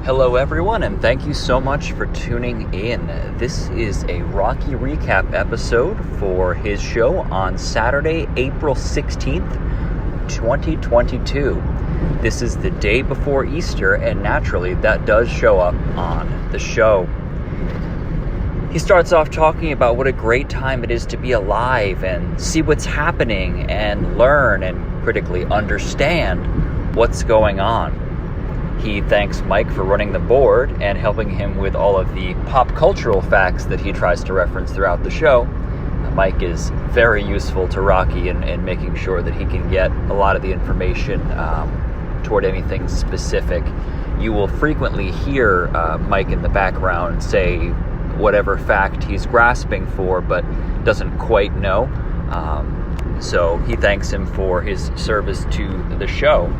Hello everyone, and thank you so much for tuning in. This is a Rocky recap episode for his show on Saturday, April 16th, 2022. This is the day before Easter, and naturally that does show up on the show. He starts off talking about what a great time it is to be alive and see what's happening and learn and critically understand what's going on. He thanks Mike for running the board and helping him with all of the pop cultural facts that he tries to reference throughout the show. Mike is very useful to Rocky in making sure that he can get a lot of the information toward anything specific. You will frequently hear Mike in the background say whatever fact he's grasping for but doesn't quite know. So he thanks him for his service to the show.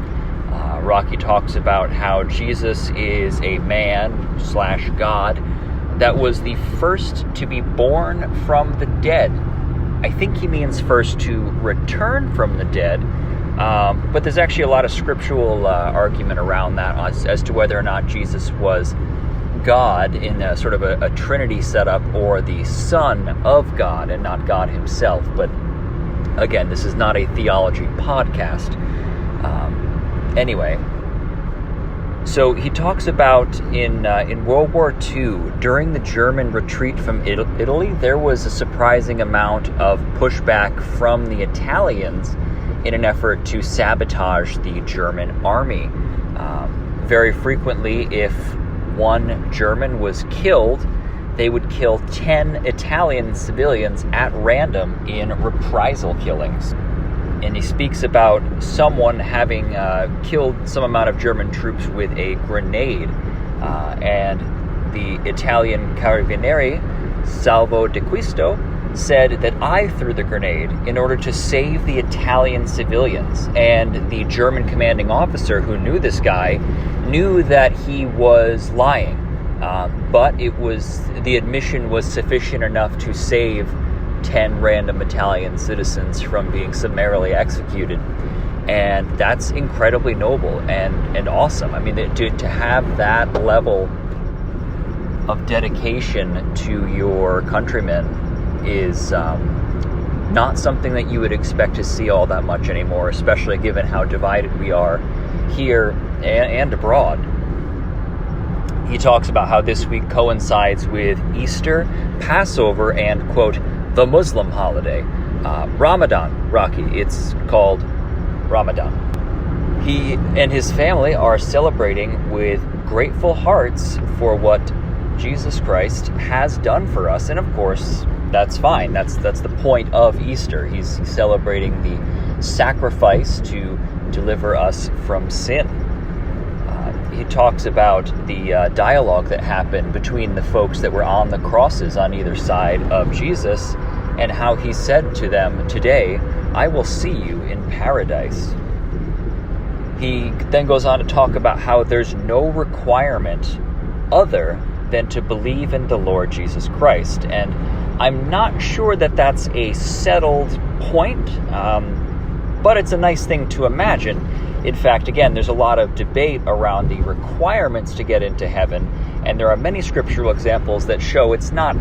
Rocky talks about how Jesus is a man/God that was the first to be born from the dead. I think he means first to return from the dead, but there's actually a lot of scriptural argument around that as to whether or not Jesus was God in a sort of a Trinity setup or the Son of God and not God himself. But again, this is not a theology podcast. Anyway, so he talks about in World War II, during the German retreat from Italy, there was a surprising amount of pushback from the Italians in an effort to sabotage the German army. Very frequently, if one German was killed, they would kill 10 Italian civilians at random in reprisal killings. And he speaks about someone having killed some amount of German troops with a grenade. And the Italian Carabinieri, Salvo D'Acquisto, said that I threw the grenade in order to save the Italian civilians. And the German commanding officer who knew this guy knew that he was lying. But the admission was sufficient enough to save 10 random Italian citizens from being summarily executed. And that's incredibly noble and awesome. I mean, to have that level of dedication to your countrymen is not something that you would expect to see all that much anymore, especially given how divided we are here and abroad. He talks about how this week coincides with Easter, Passover, and, quote, the Muslim holiday, Ramadan, Rocky. It's called Ramadan. He and his family are celebrating with grateful hearts for what Jesus Christ has done for us. And of course, that's fine. That's the point of Easter. He's celebrating the sacrifice to deliver us from sin. He talks about the dialogue that happened between the folks that were on the crosses on either side of Jesus and how he said to them, "Today, I will see you in paradise." He then goes on to talk about how there's no requirement other than to believe in the Lord Jesus Christ. And I'm not sure that that's a settled point, but it's a nice thing to imagine. In fact, again, there's a lot of debate around the requirements to get into heaven, and there are many scriptural examples that show it's not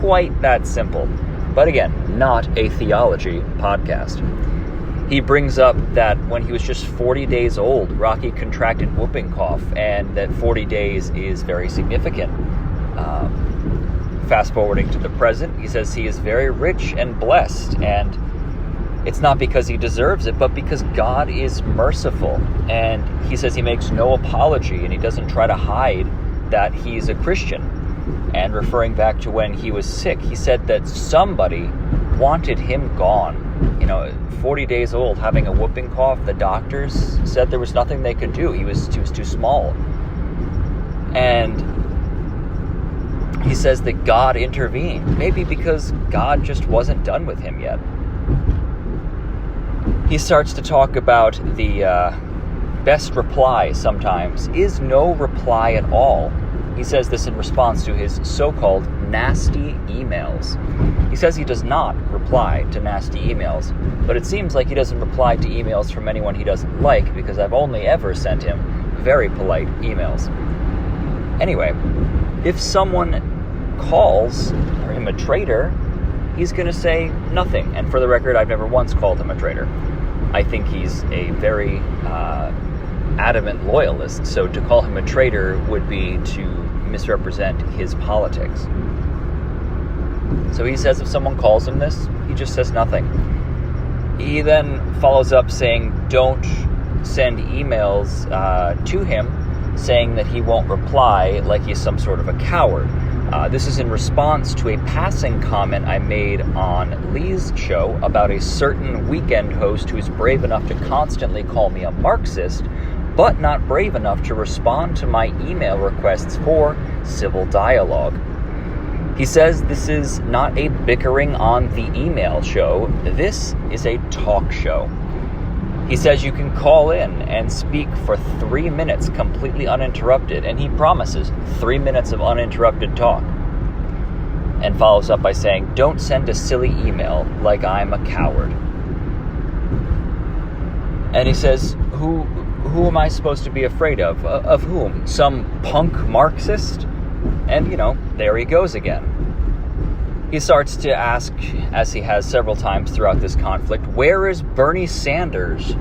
quite that simple. But again, not a theology podcast. He brings up that when he was just 40 days old, Rocky contracted whooping cough, and that 40 days is very significant. Fast forwarding to the present, he says he is very rich and blessed, and it's not because he deserves it, but because God is merciful. And he says he makes no apology, and he doesn't try to hide that he's a Christian. And referring back to when he was sick, he said that somebody wanted him gone. 40 days old, having a whooping cough, the doctors said there was nothing they could do. He was too small. And he says that God intervened, maybe because God just wasn't done with him yet. He starts to talk about the best reply sometimes is no reply at all. He says this in response to his so-called nasty emails. He says he does not reply to nasty emails, but it seems like he doesn't reply to emails from anyone he doesn't like, because I've only ever sent him very polite emails. Anyway, if someone calls him a traitor, he's going to say nothing. And for the record, I've never once called him a traitor. I think he's a very adamant loyalist, so to call him a traitor would be to misrepresent his politics. So he says if someone calls him this, he just says nothing. He then follows up saying don't send emails to him saying that he won't reply, like he's some sort of a coward. This is in response to a passing comment I made on Lee's show about a certain weekend host who's brave enough to constantly call me a Marxist, but not brave enough to respond to my email requests for civil dialogue. He says this is not a bickering on the email show, this is a talk show. He says you can call in and speak for 3 minutes completely uninterrupted, and he promises 3 minutes of uninterrupted talk. And follows up by saying, don't send a silly email like I'm a coward. And he says, who am I supposed to be afraid of? Of whom? Some punk Marxist? And, there he goes again. He starts to ask, as he has several times throughout this conflict, where is Bernie Sanders,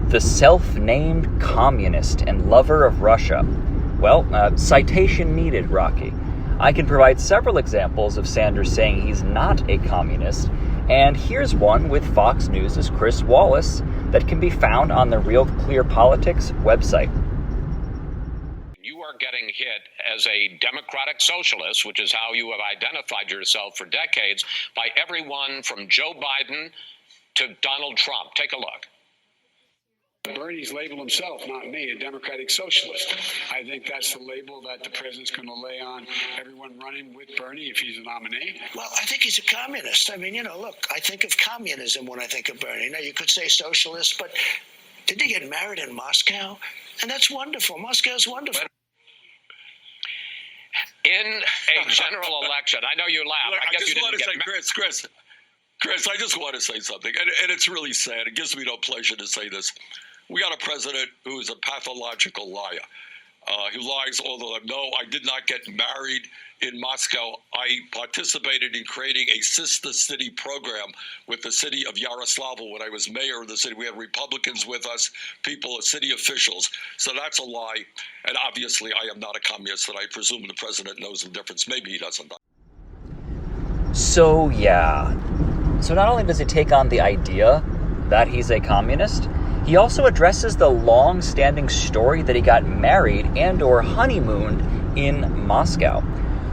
the self-named communist and lover of Russia? Well, citation needed, Rocky. I can provide several examples of Sanders saying he's not a communist, and here's one with Fox News' Chris Wallace that can be found on the Real Clear Politics website. Getting hit as a democratic socialist, which is how you have identified yourself for decades, by everyone from Joe Biden to Donald Trump. Take a look. Bernie's labeled himself, not me, a democratic socialist. I think that's the label that the president's going to lay on everyone running with Bernie if he's a nominee. Well, I think he's a communist. I mean, look, I think of communism when I think of Bernie. Now, you could say socialist, but did he get married in Moscow? And that's wonderful. Moscow's wonderful. In a general election, I know you laugh. Look, I guess just you want didn't to get say, Chris, I just want to say something, and it's really sad. It gives me no pleasure to say this. We got a president who is a pathological liar. He lies all the time. No, I did not get married in Moscow. I participated in creating a sister city program with the city of Yaroslavl when I was mayor of the city. We had Republicans with us, people, city officials. So that's a lie. And obviously, I am not a communist, and I presume the president knows the difference. Maybe he doesn't. So, yeah. So not only does he take on the idea that he's a communist, he also addresses the long-standing story that he got married and or honeymooned in Moscow.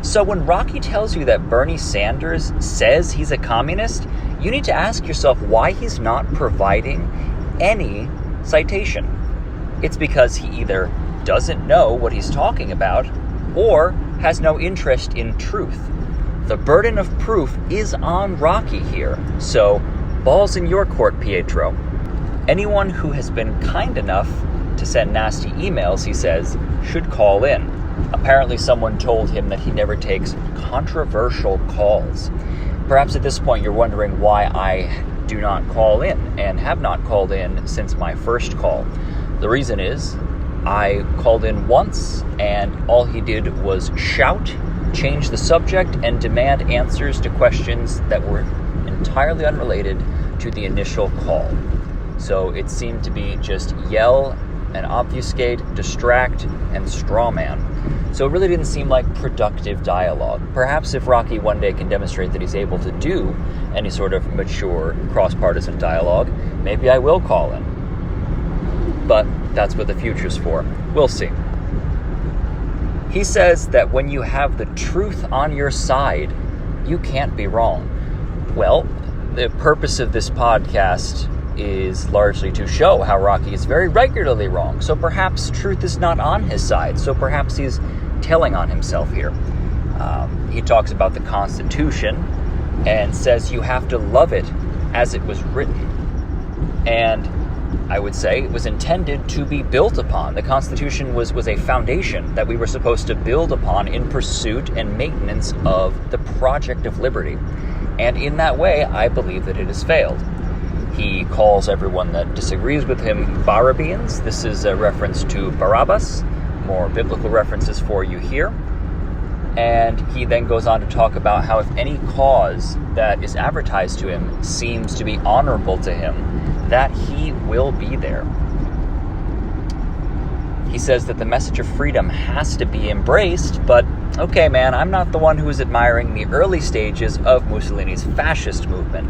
So when Rocky tells you that Bernie Sanders says he's a communist, you need to ask yourself why he's not providing any citation. It's because he either doesn't know what he's talking about or has no interest in truth. The burden of proof is on Rocky here, so ball's in your court, Pietro. Anyone who has been kind enough to send nasty emails, he says, should call in. Apparently someone told him that he never takes controversial calls. Perhaps at this point you're wondering why I do not call in and have not called in since my first call. The reason is I called in once and all he did was shout, change the subject, and demand answers to questions that were entirely unrelated to the initial call. So it seemed to be just yell and obfuscate, distract, and strawman. So it really didn't seem like productive dialogue. Perhaps if Rocky one day can demonstrate that he's able to do any sort of mature, cross-partisan dialogue, maybe I will call in. But that's what the future's for. We'll see. He says that when you have the truth on your side, you can't be wrong. Well, the purpose of this podcast is largely to show how Rocky is very regularly wrong. So perhaps truth is not on his side. So perhaps he's telling on himself here. He talks about the Constitution and says you have to love it as it was written. And I would say it was intended to be built upon. The Constitution was a foundation that we were supposed to build upon in pursuit and maintenance of the project of liberty. And in that way, I believe that it has failed. He calls everyone that disagrees with him Barabians. This is a reference to Barabbas, more biblical references for you here. And he then goes on to talk about how if any cause that is advertised to him seems to be honorable to him, that he will be there. He says that the message of freedom has to be embraced, but okay, man, I'm not the one who is admiring the early stages of Mussolini's fascist movement.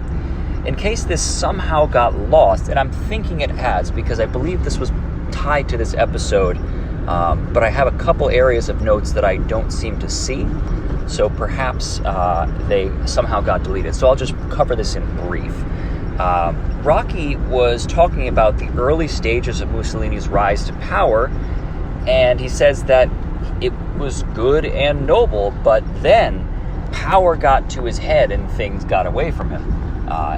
In case this somehow got lost, and I'm thinking it has because I believe this was tied to this episode, but I have a couple areas of notes that I don't seem to see, so perhaps they somehow got deleted. So I'll just cover this in brief. Rocky was talking about the early stages of Mussolini's rise to power, and he says that it was good and noble, but then power got to his head and things got away from him.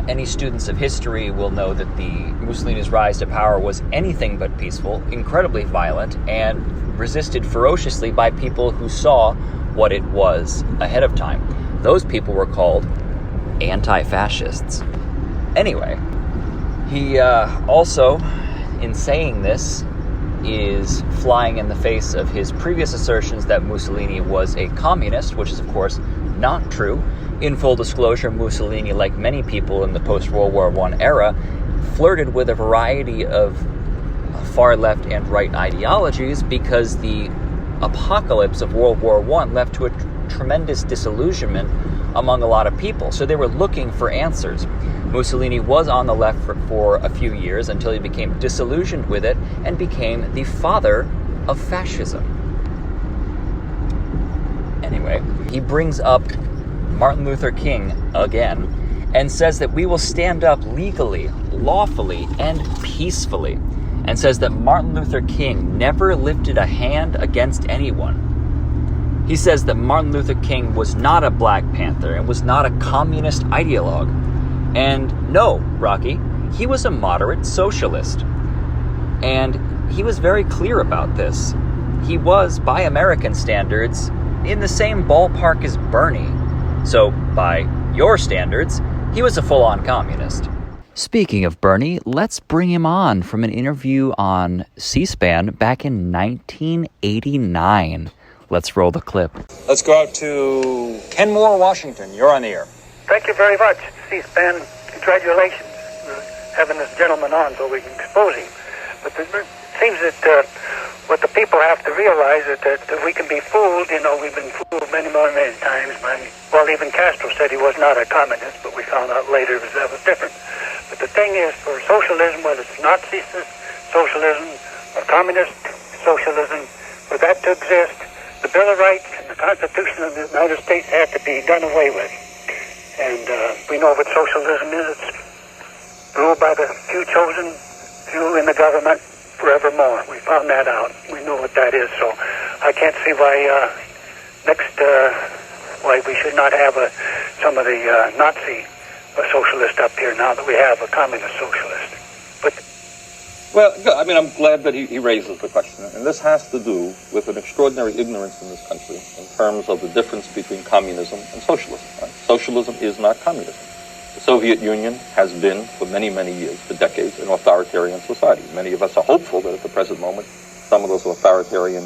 Any students of history will know that the Mussolini's rise to power was anything but peaceful, incredibly violent, and resisted ferociously by people who saw what it was ahead of time. Those people were called anti-fascists. Anyway, he also, in saying this, is flying in the face of his previous assertions that Mussolini was a communist, which is, of course, not true. In full disclosure, Mussolini, like many people in the post-World War I era, flirted with a variety of far left and right ideologies because the apocalypse of World War I led to a tremendous disillusionment among a lot of people. So they were looking for answers. Mussolini was on the left for a few years until he became disillusioned with it and became the father of fascism. Anyway, he brings up Martin Luther King again and says that we will stand up legally, lawfully, and peacefully, and says that Martin Luther King never lifted a hand against anyone. He says that Martin Luther King was not a Black Panther and was not a communist ideologue. And no, Rocky, he was a moderate socialist. And he was very clear about this. He was, by American standards, in the same ballpark as Bernie. So, by your standards, he was a full-on communist. Speaking of Bernie, let's bring him on from an interview on C-SPAN back in 1989. Let's roll the clip. Let's go out to Kenmore, Washington. You're on the air. Thank you very much, C-SPAN. Congratulations for having this gentleman on so we can expose him. But it seems that what the people have to realize is that we can be fooled. You know, we've been fooled many times. Well, even Castro said he was not a communist, but we found out later that was different. But the thing is, for socialism, whether it's Nazi socialism or communist socialism, for that to exist, the Bill of Rights and the Constitution of the United States have to be done away with. And we know what socialism is. It's ruled by the few chosen few in the government forevermore. We found that out. We know what that is. So I can't see why why we should not have some of the Nazi socialists up here now that we have a communist socialist. But well, I mean, I'm glad that he raises the question. And this has to do with an extraordinary ignorance in this country in terms of the difference between communism and socialism. Right? Socialism is not communism. The Soviet Union has been, for many, many years, for decades, an authoritarian society. Many of us are hopeful that at the present moment, some of those authoritarian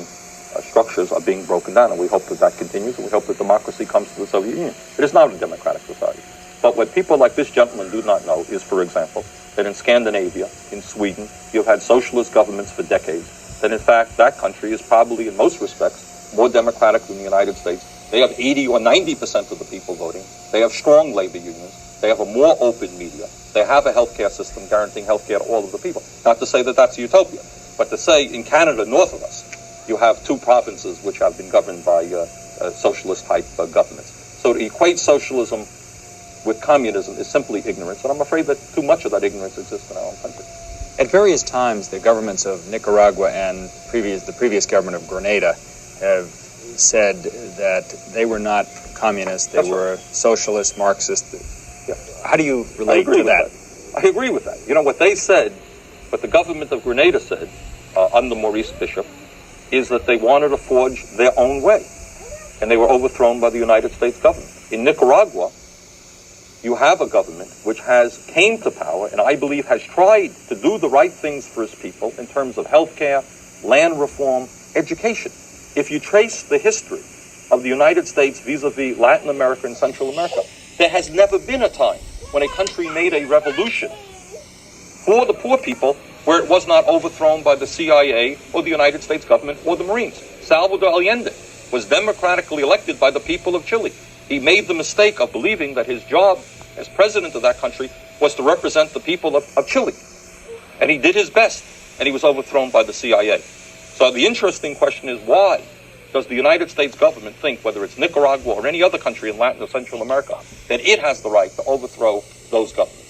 structures are being broken down, and we hope that that continues, and we hope that democracy comes to the Soviet Union. It is not a democratic society. But what people like this gentleman do not know is, for example, that in Scandinavia, in Sweden, you've had socialist governments for decades, that in fact that country is probably, in most respects, more democratic than the United States. They have 80 or 90% of the people voting. They have strong labor unions. They have a more open media. They have a healthcare system guaranteeing healthcare to all of the people. Not to say that that's a utopia, but to say in Canada, north of us, you have two provinces which have been governed by socialist-type governments. So to equate socialism with communism is simply ignorance, and I'm afraid that too much of that ignorance exists in our own country. At various times, the governments of Nicaragua and the previous government of Grenada have said that they were not communist, they were socialist, Marxist. Yeah. How do you relate to that? I agree with that. You know, what they said, what the government of Grenada said under Maurice Bishop, is that they wanted to forge their own way, and they were overthrown by the United States government. In Nicaragua, you have a government which came to power, and I believe has tried to do the right things for its people in terms of health care, land reform, education. If you trace the history of the United States vis-a-vis Latin America and Central America, there has never been a time when a country made a revolution for the poor people where it was not overthrown by the CIA or the United States government or the Marines. Salvador Allende was democratically elected by the people of Chile. He made the mistake of believing that his job as president of that country was to represent the people of Chile. And he did his best, and he was overthrown by the CIA. So the interesting question is, why does the United States government think, whether it's Nicaragua or any other country in Latin or Central America, that it has the right to overthrow those governments?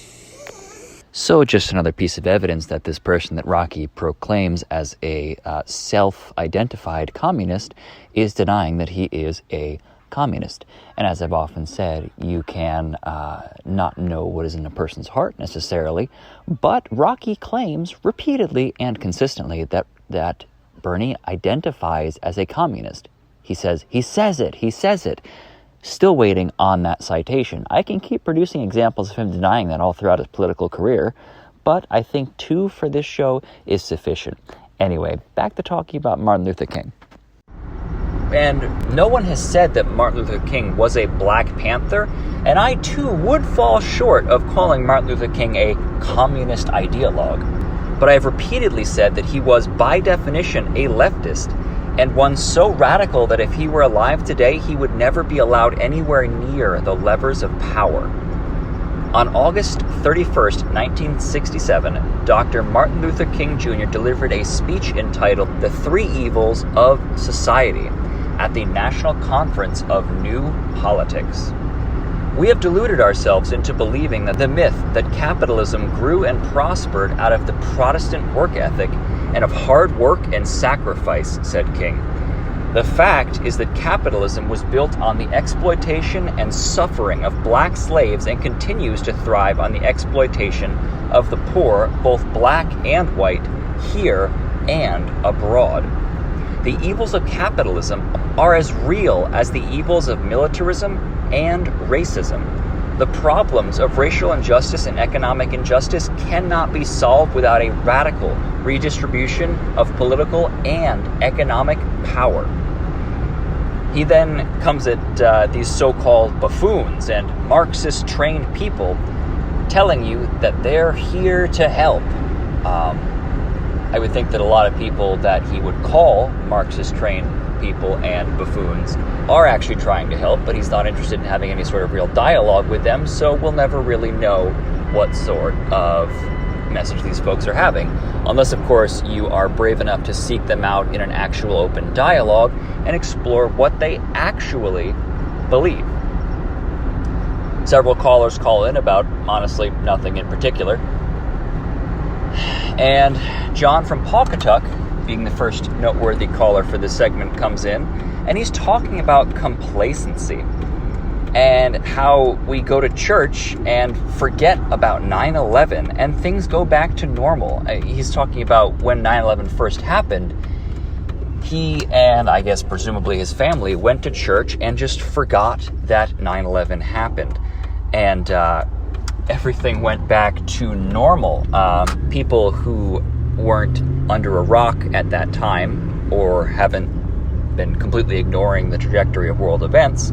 So just another piece of evidence that this person that Rocky proclaims as a self-identified communist is denying that he is a communist. And as I've often said, you can not know what is in a person's heart necessarily, but Rocky claims repeatedly and consistently that Bernie identifies as a communist. He says it. Still waiting on that citation. I can keep producing examples of him denying that all throughout his political career, but I think 2 for this show is sufficient. Anyway, back to talking about Martin Luther King. And no one has said that Martin Luther King was a Black Panther, and I too would fall short of calling Martin Luther King a communist ideologue. But I have repeatedly said that he was, by definition, a leftist, and one so radical that if he were alive today, he would never be allowed anywhere near the levers of power. On August 31st, 1967, Dr. Martin Luther King Jr. delivered a speech entitled "The Three Evils of Society" at the National Conference of New Politics. We have deluded ourselves into believing that the myth that capitalism grew and prospered out of the Protestant work ethic and of hard work and sacrifice, said King. The fact is that capitalism was built on the exploitation and suffering of black slaves and continues to thrive on the exploitation of the poor, both black and white, here and abroad. The evils of capitalism are as real as the evils of militarism and racism. The problems of racial injustice and economic injustice cannot be solved without a radical redistribution of political and economic power. He then comes at these so-called buffoons and Marxist-trained people telling you that they're here to help. I would think that a lot of people that he would call Marxist-trained people and buffoons are actually trying to help, but he's not interested in having any sort of real dialogue with them, so we'll never really know what sort of message these folks are having, unless, of course, you are brave enough to seek them out in an actual open dialogue and explore what they actually believe. Several callers call in about, honestly, nothing in particular. And John from Pawcatuck, being the first noteworthy caller for this segment, comes in, and he's talking about complacency and how we go to church and forget about 9/11 and things go back to normal. He's talking about when 9/11 first happened, he and I guess presumably his family went to church and just forgot that 9/11 happened. And everything went back to normal. People who weren't under a rock at that time or haven't been completely ignoring the trajectory of world events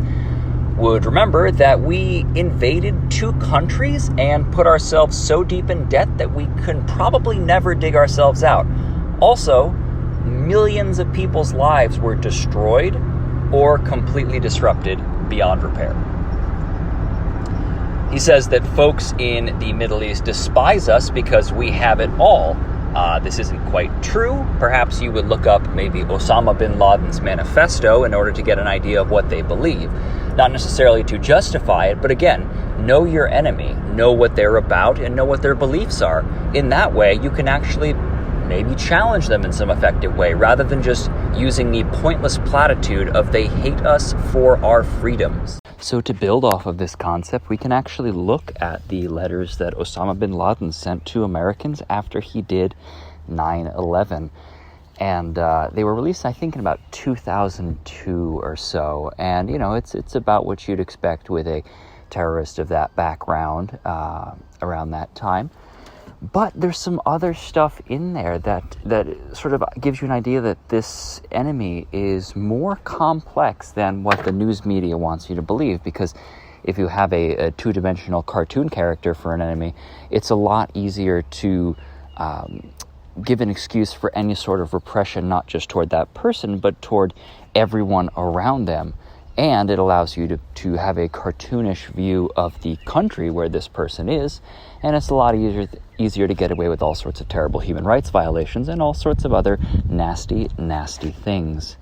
would remember that we invaded 2 countries and put ourselves so deep in debt that we could probably never dig ourselves out. Also, millions of people's lives were destroyed or completely disrupted beyond repair. He says that folks in the Middle East despise us because we have it all. This isn't quite true. Perhaps you would look up maybe Osama bin Laden's manifesto in order to get an idea of what they believe. Not necessarily to justify it, but again, know your enemy, know what they're about, and know what their beliefs are. In that way, you can actually maybe challenge them in some effective way, rather than just using the pointless platitude of they hate us for our freedoms. So to build off of this concept, we can actually look at the letters that Osama bin Laden sent to Americans after he did 9/11. And they were released, I think, in about 2002 or so. And, you know, it's about what you'd expect with a terrorist of that background around that time. But there's some other stuff in there that sort of gives you an idea that this enemy is more complex than what the news media wants you to believe, because if you have a two-dimensional cartoon character for an enemy, it's a lot easier to give an excuse for any sort of repression, not just toward that person, but toward everyone around them. And it allows you to have a cartoonish view of the country where this person is, and it's a lot easier to get away with all sorts of terrible human rights violations and all sorts of other nasty, nasty things.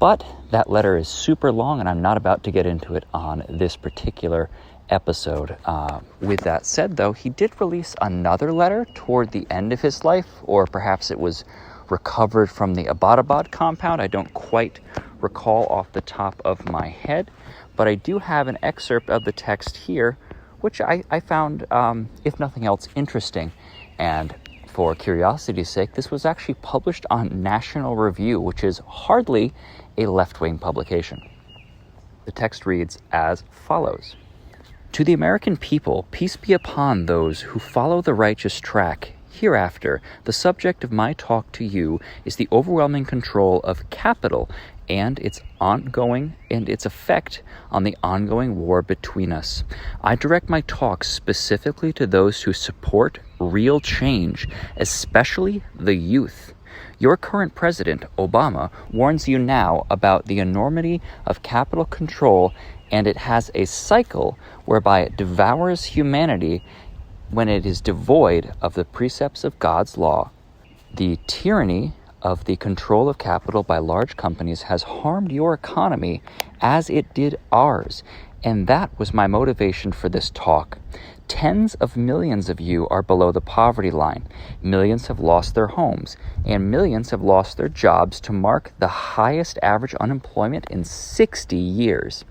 But that letter is super long, and I'm not about to get into it on this particular episode. With that said, though, he did release another letter toward the end of his life, or perhaps it was recovered from the Abbottabad compound. I don't quite recall off the top of my head, but I do have an excerpt of the text here, which I found, if nothing else, interesting. And for curiosity's sake, this was actually published on National Review, which is hardly a left-wing publication. The text reads as follows. To the American people, peace be upon those who follow the righteous track. Hereafter, the subject of my talk to you is the overwhelming control of capital and its effect on the ongoing war between us. I direct my talk specifically to those who support real change, especially the youth. Your current president, Obama, warns you now about the enormity of capital control, and it has a cycle whereby it devours humanity when it is devoid of the precepts of God's law. The tyranny of the control of capital by large companies has harmed your economy as it did ours, and that was my motivation for this talk. Tens of millions of you are below the poverty line. Millions have lost their homes, and millions have lost their jobs to mark the highest average unemployment in 60 years.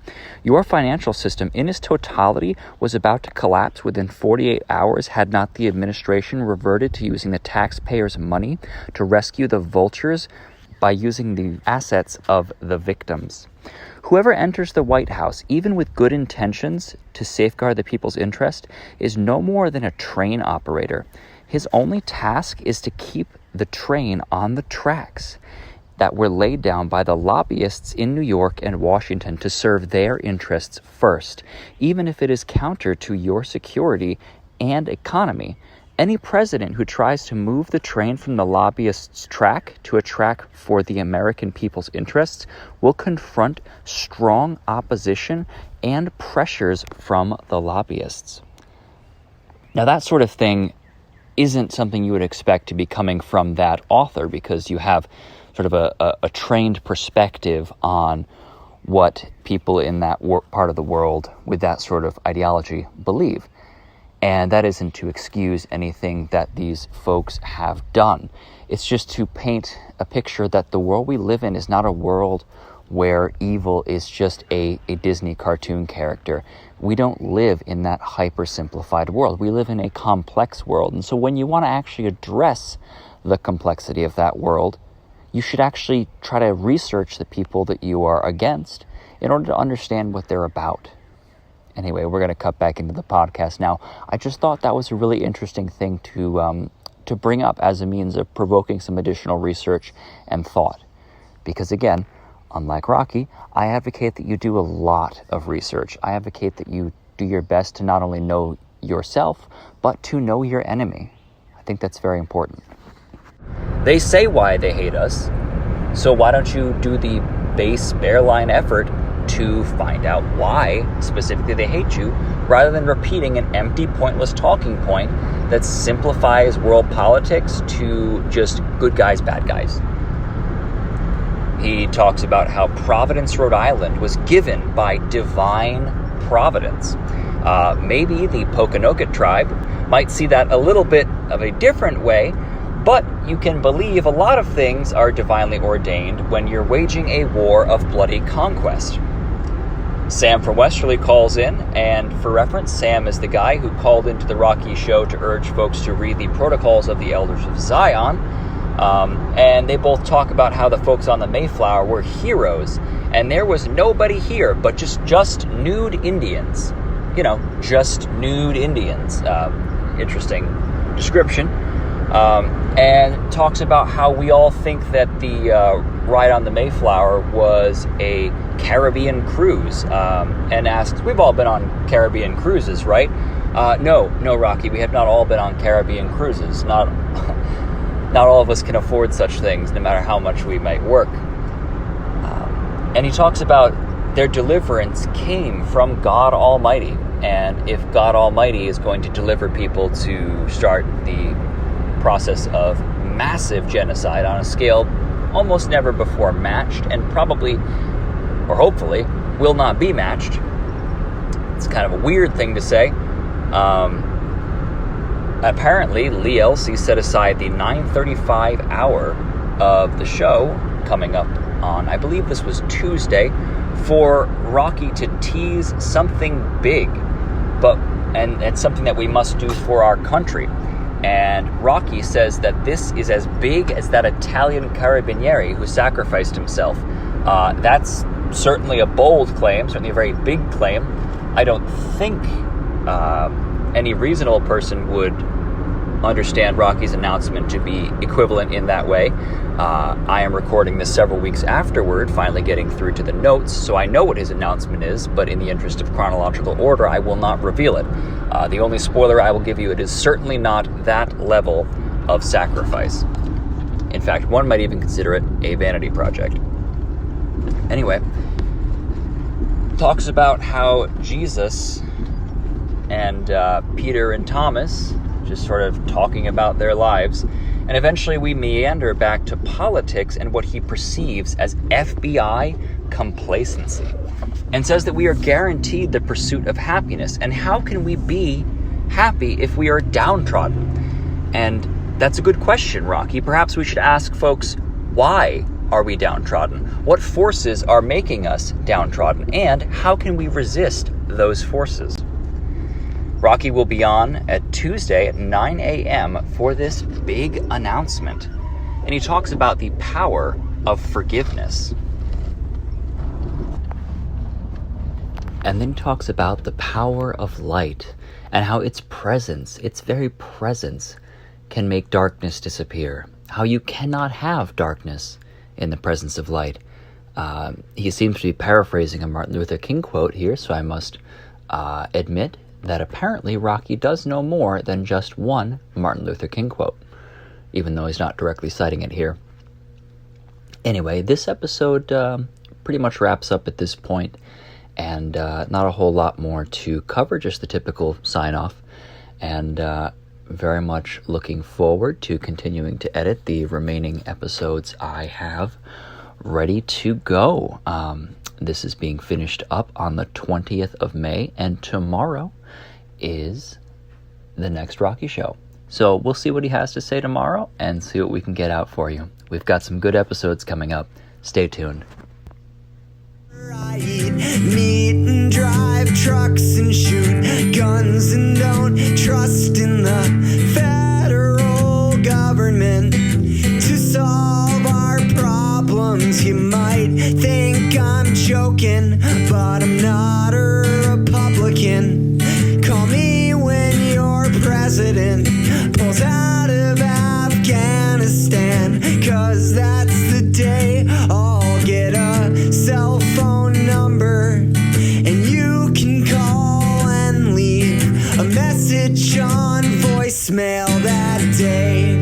Your financial system in its totality was about to collapse within 48 hours had not the administration reverted to using the taxpayers' money to rescue the vultures by using the assets of the victims. Whoever enters the White House, even with good intentions to safeguard the people's interest, is no more than a train operator. His only task is to keep the train on the tracks that were laid down by the lobbyists in New York and Washington to serve their interests first, even if it is counter to your security and economy. Any president who tries to move the train from the lobbyists' track to a track for the American people's interests will confront strong opposition and pressures from the lobbyists. Now, that sort of thing isn't something you would expect to be coming from that author, because you have sort of a trained perspective on what people in that part of the world with that sort of ideology believe. And that isn't to excuse anything that these folks have done. It's just to paint a picture that the world we live in is not a world where evil is just a Disney cartoon character. We don't live in that hyper-simplified world. We live in a complex world. And so when you want to actually address the complexity of that world, you should actually try to research the people that you are against in order to understand what they're about. Anyway, we're going to cut back into the podcast now. I just thought that was a really interesting thing to bring up as a means of provoking some additional research and thought. Because again, unlike Rocky, I advocate that you do a lot of research. I advocate that you do your best to not only know yourself, but to know your enemy. I think that's very important. They say why they hate us, so why don't you do the base Bearline effort to find out why specifically they hate you, rather than repeating an empty, pointless talking point that simplifies world politics to just good guys, bad guys. He talks about how Providence, Rhode Island was given by divine providence. Maybe the Pokanoket tribe might see that a little bit of a different way, but you can believe a lot of things are divinely ordained when you're waging a war of bloody conquest. Sam from Westerly calls in, and for reference, Sam is the guy who called into the Rocky Show to urge folks to read the Protocols of the Elders of Zion, and they both talk about how the folks on the Mayflower were heroes, and there was nobody here but just nude Indians. Just nude Indians. Interesting description, and talks about how we all think that the ride on the Mayflower was a Caribbean cruise, and asks, we've all been on Caribbean cruises, right? No, Rocky, we have not all been on Caribbean cruises. Not all of us can afford such things, no matter how much we might work. And he talks about their deliverance came from God Almighty. And if God Almighty is going to deliver people to start the process of massive genocide on a scale almost never before matched, and probably, or hopefully, will not be matched. It's kind of a weird thing to say. Apparently, Lee Elsey set aside the 9:35 hour of the show coming up on, I believe this was Tuesday, for Rocky to tease something big, and it's something that we must do for our country. And Rocky says that this is as big as that Italian carabinieri who sacrificed himself. That's certainly a bold claim, certainly a very big claim. I don't think any reasonable person would understand Rocky's announcement to be equivalent in that way. I am recording this several weeks afterward, finally getting through to the notes, so I know what his announcement is, but in the interest of chronological order, I will not reveal it. The only spoiler I will give you, it is certainly not that level of sacrifice. In fact, one might even consider it a vanity project. Anyway, talks about how Jesus and Peter and Thomas just sort of talking about their lives, and eventually we meander back to politics and what he perceives as FBI complacency, and says that we are guaranteed the pursuit of happiness. And how can we be happy if we are downtrodden? And that's a good question, Rocky. Perhaps we should ask folks, why are we downtrodden? What forces are making us downtrodden? And how can we resist those forces? Rocky will be on at Tuesday at 9 a.m. for this big announcement. And he talks about the power of forgiveness. And then he talks about the power of light and how its presence, its very presence, can make darkness disappear. How you cannot have darkness in the presence of light. He seems to be paraphrasing a Martin Luther King quote here, so I must admit that apparently Rocky does know more than just one Martin Luther King quote, even though he's not directly citing it here. Anyway, this episode pretty much wraps up at this point, and not a whole lot more to cover, just the typical sign-off, and very much looking forward to continuing to edit the remaining episodes I have ready to go. This is being finished up on the 20th of May, and tomorrow is the next Rocky show. So we'll see what he has to say tomorrow and see what we can get out for you. We've got some good episodes coming up. Stay tuned. I eat meat and drive trucks and shoot guns and don't trust in the federal government to solve our problems. You might think I'm joking, but I'm not a Republican. Call me when your president pulls out of Afghanistan, 'cause that's the day I'll get a cell phone number and you can call and leave a message on voicemail that day.